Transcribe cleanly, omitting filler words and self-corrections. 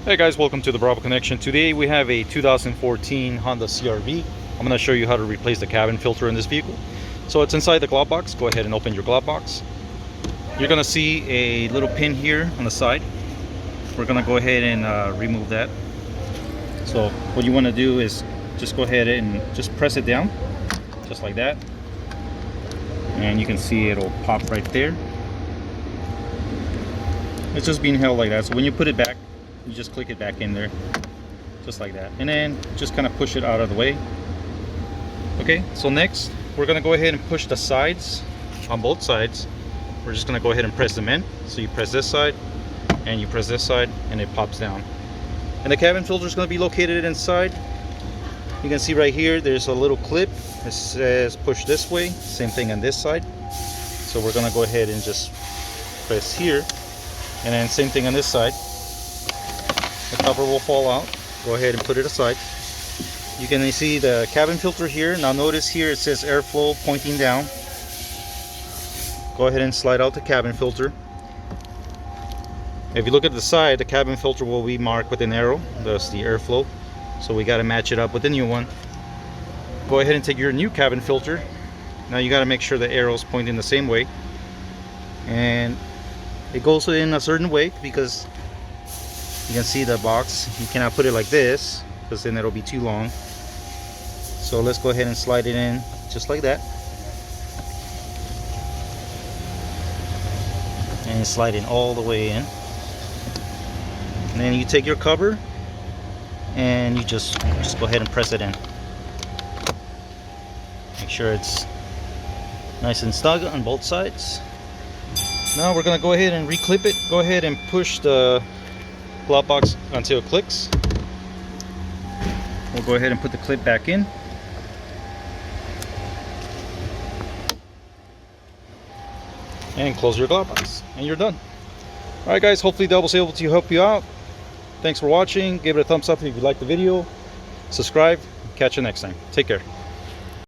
Hey guys, welcome to the Bravo Connection. Today we have a 2014 Honda CRV. I'm going to show you how to replace the cabin filter in this vehicle. So it's inside the glove box. Go ahead and open your glove box. You're going to see a little pin here on the side. We're going to go ahead and remove that. So what you want to do is just go ahead and just press it down, just like that. And you can see it'll pop right there. It's just being held like that. So when you put it back, you just click it back in there, just like that, and then just kind of push it out of the way. Okay, so next we're going to go ahead and push the sides on both sides. We're just going to go ahead and press them in. So you press this side and you press this side and it pops down, and the cabin filter is going to be located inside. You can see right here there's a little clip. It says push this way. Same thing on this side. So we're going to go ahead and just press here, and then same thing on this side. The cover will fall out. Go ahead and put it aside. You can see the cabin filter here. Now notice here it says airflow pointing down. Go ahead and slide out the cabin filter. If you look at the side, the cabin filter will be marked with an arrow. That's the airflow. So we got to match it up with the new one. Go ahead and take your new cabin filter. Now you got to make sure the arrow is pointing the same way. And it goes in a certain way because you can see the box. You cannot put it like this because then it'll be too long. So let's go ahead and slide it in just like that. And slide it all the way in. And then you take your cover and you just go ahead and press it in. Make sure it's nice and snug on both sides. Now we're going to go ahead and reclip it. Go ahead and push the glove box until it clicks. We'll go ahead and put the clip back in. And close your glove box. And you're done. Alright guys, hopefully that was able to help you out. Thanks for watching. Give it a thumbs up if you liked the video. Subscribe. Catch you next time. Take care.